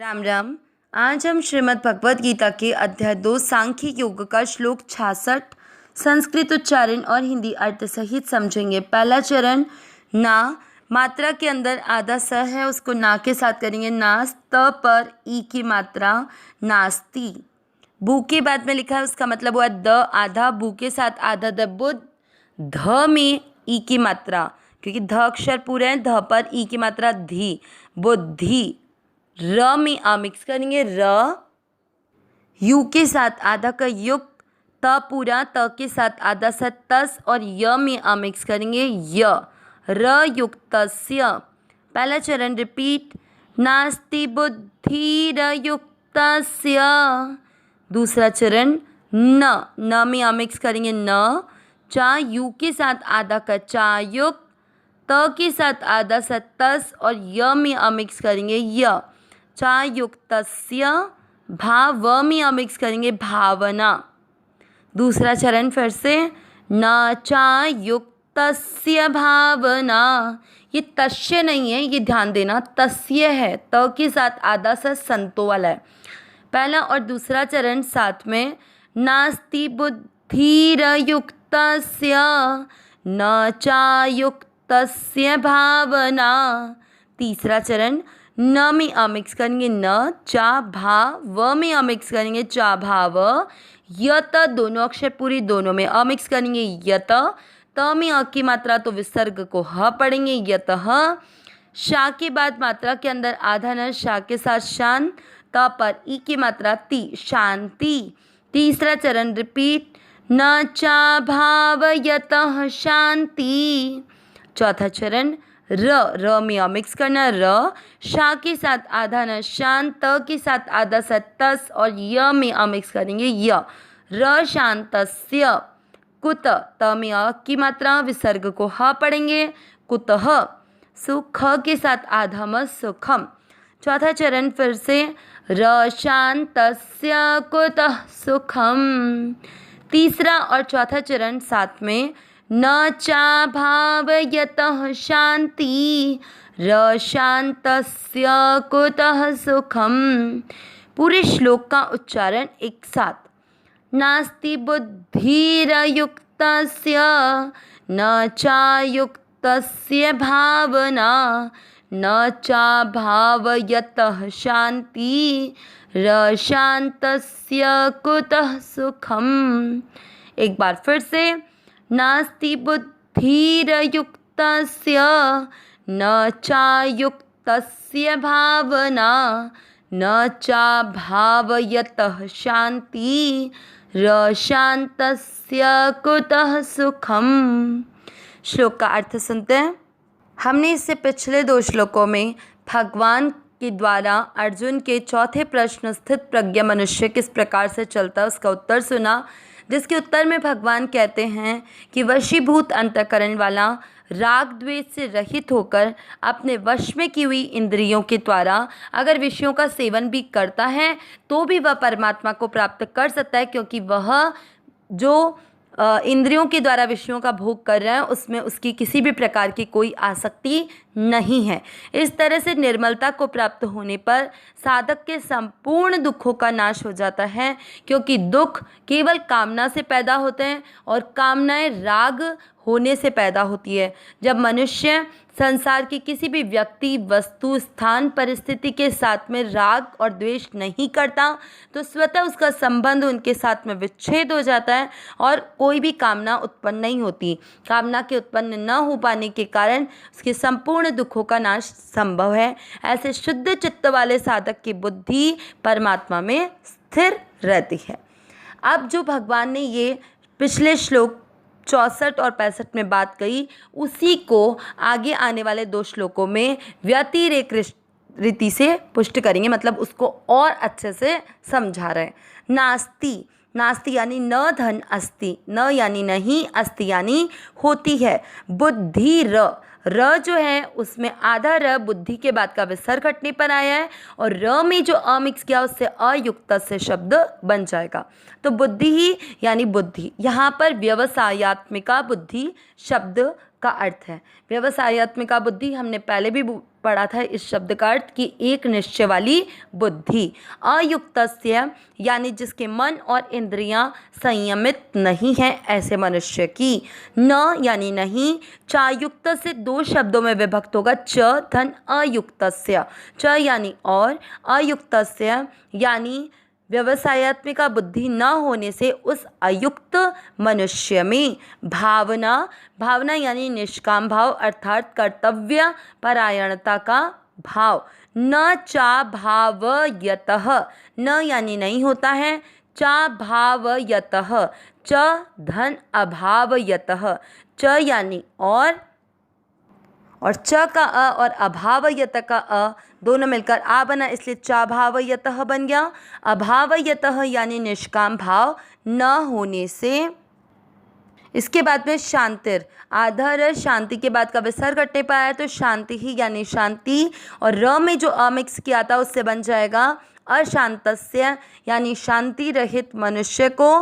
राम राम। आज हम श्रीमद् भगवद गीता के अध्याय 2 सांख्य योग का श्लोक 66 संस्कृत उच्चारण और हिंदी अर्थ सहित समझेंगे। पहला चरण ना, मात्रा के अंदर आधा स है, उसको ना के साथ करेंगे। नास, त पर ई की मात्रा नास्ति। बू के बाद में लिखा है, उसका मतलब हुआ द आधा, बू के साथ आधा द बुद्ध। ध में ई की मात्रा, क्योंकि ध अक्षर पूरे हैं, ध पर ई की मात्रा धी, बुद्धि। र में आ मिक्स करेंगे, र। यू के साथ आधा का युक्त, त पूरा, त के साथ आधा सा तस, और य में आ मिक्स करेंगे, य। र युक्तस्य। पहला चरण रिपीट, नास्ति बुद्धिरयुक्तस्य। दूसरा चरण न में आ मिक्स करेंगे, न। चा यू के साथ आधा का चा युक्त, त के साथ आधा सा तस, और य में आ मिक्स करेंगे, य। चा युक्तस्य। भाव में आ मिक्स करेंगे, भावना। दूसरा चरण फिर से, न चा युक्तस्य भावना। ये तस्य नहीं है, ये ध्यान देना, तस्य है, त के साथ आधा सा संतो वाला है। पहला और दूसरा चरण साथ में, नास्ति बुद्धिरयुक्तस्य न चा युक्तस्य भावना। तीसरा चरण, न में आ मिक्स करेंगे, न। चा भा व में आ मिक्स करेंगे, चा भाव। यत दोनों अक्षर पूरी, दोनों में आ मिक्स करेंगे, यत। त में अ की मात्रा तो विसर्ग को ह पढ़ेंगे, यतः। शा के बाद मात्रा के अंदर आधा न, शा के साथ शान, त पर ई की मात्रा ती, शांति। तीसरा चरण रिपीट, न चा भावयतः शांति। चौथा चरण र में आ मिक्स करना, र। शा के साथ आधा न, शांत, त के साथ आधा सा तस, और य में आ मिक्स करेंगे, य। र शांतस्य। कुत, त में अ की मात्रा विसर्ग को ह पढ़ेंगे, कुतः। सुख के साथ आधा म, सुखम। चौथा चरण फिर से, र शांतस्य कुतः सुखम। तीसरा और चौथा चरण साथ में, न चा भावयतः शांति र शांतस्य कुतः सुखम। पूरे श्लोक का उच्चारण एक साथ, नास्ति बुद्धिरयुक्तस्य न चा युक्तस्य भावना न चा भावयतः शांति र शांतस्य कुतः सुखम। एक बार फिर से, नास्ति बुद्धिरयुक्तस्य न चा युक्तस्य भावना न चा भावयतः शांति र शांतस्य कुतः सुखम। श्लोक का अर्थ सुनते हैं। हमने इससे पिछले 2 श्लोकों में भगवान के द्वारा अर्जुन के चौथे प्रश्न, स्थित प्रज्ञ मनुष्य किस प्रकार से चलता है, उसका उत्तर सुना, जिसके उत्तर में भगवान कहते हैं कि वशीभूत अंतःकरण वाला राग द्वेष से रहित होकर अपने वश में की हुई इंद्रियों के द्वारा अगर विषयों का सेवन भी करता है तो भी वह परमात्मा को प्राप्त कर सकता है, क्योंकि वह जो इंद्रियों के द्वारा विषयों का भोग कर रहा है उसमें उसकी किसी भी प्रकार की कोई आसक्ति नहीं है। इस तरह से निर्मलता को प्राप्त होने पर साधक के संपूर्ण दुखों का नाश हो जाता है, क्योंकि दुख केवल कामना से पैदा होते हैं और कामनाएं राग होने से पैदा होती है। जब मनुष्य संसार के किसी भी व्यक्ति, वस्तु, स्थान, परिस्थिति के साथ में राग और द्वेष नहीं करता तो स्वतः उसका संबंध उनके साथ में विच्छेद हो जाता है और कोई भी कामना उत्पन्न नहीं होती। कामना के उत्पन्न न हो पाने के कारण उसके संपूर्ण दुखों का नाश संभव है। ऐसे शुद्ध चित्त वाले साधक की बुद्धि परमात्मा में स्थिर रहती है। अब जो भगवान ने ये पिछले श्लोक 64 और 65 में बात कही, उसी को आगे आने वाले 2 श्लोकों में व्यतिरेक रीति से पुष्ट करेंगे, मतलब उसको और अच्छे से समझा रहे हैं। नास्ति, नास्ति यानी न धन अस्ति, न यानी नहीं, अस्ति यानी होती है। बुद्धि र जो है उसमें आधा र बुद्धि के बाद का विसर्ग हटने पर आया है, और र में जो अ मिक्स किया उससे अयुक्त से शब्द बन जाएगा। तो बुद्धि ही यानी बुद्धि, यहाँ पर व्यवसायत्मिका बुद्धि शब्द का अर्थ है। व्यवसायत्मिका बुद्धि हमने पहले भी पढ़ा था इस शब्द का अर्थ कि एक निश्चय वाली बुद्धि। अयुक्तस्य यानी जिसके मन और इंद्रियां संयमित नहीं हैं ऐसे मनुष्य की। न यानी नहीं, चायुक्त से दो शब्दों में विभक्त होगा, च धन अयुक्तस्य। च यानी और, अयुक्तस्य यानी व्यवसायत्मिका बुद्धि न होने से उस अयुक्त मनुष्य में भावना, भावना यानी निष्काम भाव अर्थात कर्तव्य परायणता का भाव। न चा भावयतः, न यानी नहीं होता है, चा भावयतः, च धन अभावयतः, च यानी और च का अ और अभावयत का अ दोनों मिलकर आ बना, इसलिए चाभावयतः बन गया। अभावयतः यानी निष्काम भाव न होने से। इसके बाद में शांतिर, आधर शांति के बाद का विसर्ग कटने पाया तो शांति ही यानी शांति, और र में जो अ मिक्स किया था उससे बन जाएगा अशांतस्य यानी शांति रहित मनुष्य को।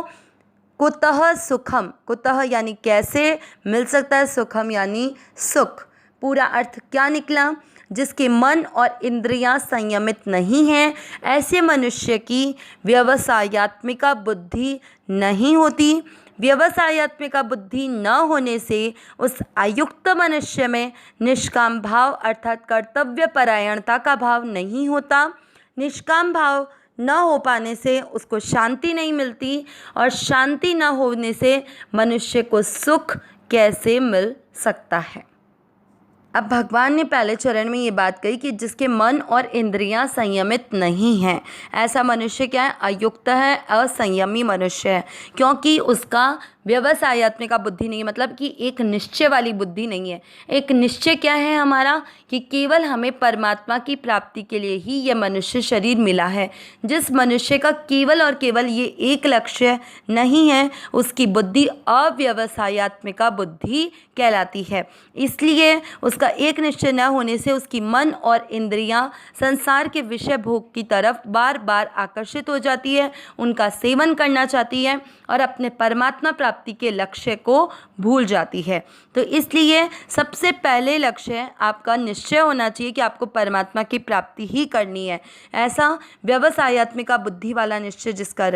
कुतः सुखम, कुतः यानी कैसे मिल सकता है, सुखम यानी सुख। पूरा अर्थ क्या निकला, जिसके मन और इंद्रियां संयमित नहीं हैं ऐसे मनुष्य की व्यवसायत्मिका बुद्धि नहीं होती। व्यवसायत्मिका बुद्धि न होने से उस अयुक्त मनुष्य में निष्काम भाव अर्थात कर्तव्य परायणता का भाव नहीं होता। निष्काम भाव न हो पाने से उसको शांति नहीं मिलती, और शांति न होने से मनुष्य को सुख कैसे मिल सकता है। अब भगवान ने पहले चरण में ये बात कही कि जिसके मन और इंद्रियां संयमित नहीं हैं ऐसा मनुष्य क्या है, अयुक्त है, असंयमी मनुष्य है, क्योंकि उसका व्यवसायत्मिका बुद्धि नहीं है, मतलब कि एक निश्चय वाली बुद्धि नहीं है। एक निश्चय क्या है हमारा, कि केवल हमें परमात्मा की प्राप्ति के लिए ही यह मनुष्य शरीर मिला है। जिस मनुष्य का केवल और केवल ये एक लक्ष्य नहीं है उसकी बुद्धि अव्यवसायत्मिका बुद्धि कहलाती है। इसलिए उसका एक निश्चय न होने से उसकी मन और इंद्रियां संसार के विषय भोग की तरफ बार बार आकर्षित हो जाती है, उनका सेवन करना चाहती है और अपने परमात्मा प्राप्ति के लक्ष्य को भूल जाती है। तो इसलिए सबसे पहले लक्ष्य आपका निश्चय होना चाहिए कि आपको परमात्मा की प्राप्ति ही करनी है। ऐसा व्यवसायत्मिका बुद्धि वाला निश्चय जिसका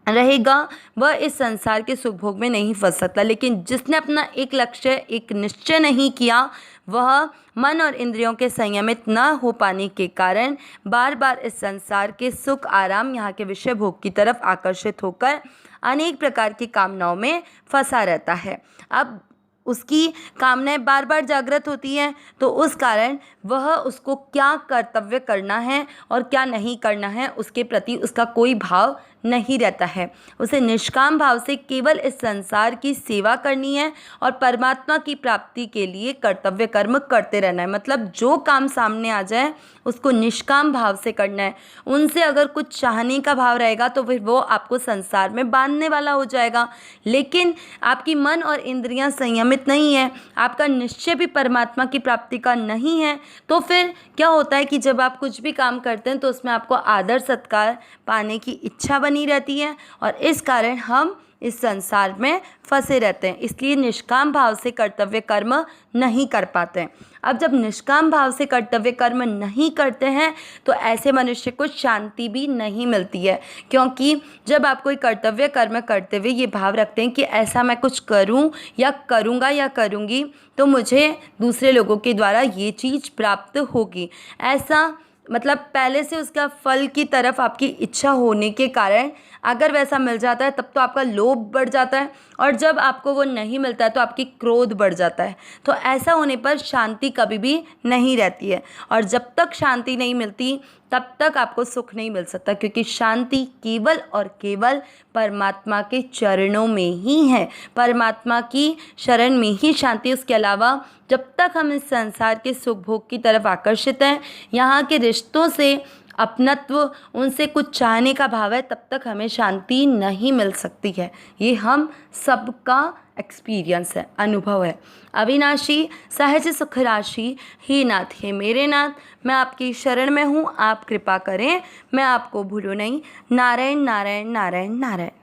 रहेगा वह इस संसार के सुख भोग में नहीं फंस सकता। लेकिन जिसने अपना एक लक्ष्य, एक निश्चय नहीं किया, वह मन और इंद्रियों के संयमित न हो पाने के कारण बार बार इस संसार के सुख आराम, यहाँ के विषय भोग की तरफ आकर्षित होकर अनेक प्रकार की कामनाओं में फंसा रहता है। अब उसकी कामनाएं बार बार जागृत होती हैं, तो उस कारण वह उसको क्या कर्तव्य करना है और क्या नहीं करना है उसके प्रति उसका कोई भाव नहीं रहता है। उसे निष्काम भाव से केवल इस संसार की सेवा करनी है और परमात्मा की प्राप्ति के लिए कर्तव्य कर्म करते रहना है। मतलब जो काम सामने आ जाए उसको निष्काम भाव से करना है। उनसे अगर कुछ चाहने का भाव रहेगा तो फिर वो आपको संसार में बांधने वाला हो जाएगा। लेकिन आपकी मन और इंद्रियां संयमित नहीं है, आपका निश्चय भी परमात्मा की प्राप्ति का नहीं है, तो फिर क्या होता है कि जब आप कुछ भी काम करते हैं तो उसमें आपको आदर सत्कार पाने की इच्छा बनी रहती है और इस कारण हम इस संसार में फंसे रहते हैं। इसलिए निष्काम भाव से कर्तव्य कर्म नहीं कर पाते हैं। अब जब निष्काम भाव से कर्तव्य कर्म नहीं करते हैं तो ऐसे मनुष्य को शांति भी नहीं मिलती है, क्योंकि जब आप कोई कर्तव्य कर्म करते हुए ये भाव रखते हैं कि ऐसा मैं कुछ करूं या करूंगा या करूंगी तो मुझे दूसरे लोगों के द्वारा ये चीज़ प्राप्त होगी, ऐसा मतलब पहले से उसका फल की तरफ आपकी इच्छा होने के कारण अगर वैसा मिल जाता है तब तो आपका लोभ बढ़ जाता है, और जब आपको वो नहीं मिलता है तो आपकी क्रोध बढ़ जाता है। तो ऐसा होने पर शांति कभी भी नहीं रहती है, और जब तक शांति नहीं मिलती तब तक आपको सुख नहीं मिल सकता, क्योंकि शांति केवल और केवल परमात्मा के चरणों में ही है। परमात्मा की शरण में ही शांति। उसके अलावा जब तक हम इस संसार के सुख भोग की तरफ आकर्षित हैं, यहाँ के रिश्तों से अपनत्व, उनसे कुछ चाहने का भाव है, तब तक हमें शांति नहीं मिल सकती है। ये हम सबका एक्सपीरियंस है, अनुभव है। अविनाशी सहज सुख राशि हे नाथ, हे मेरे नाथ, मैं आपकी शरण में हूँ, आप कृपा करें, मैं आपको भूलूँ नहीं। नारायण नारायण नारायण नारायण।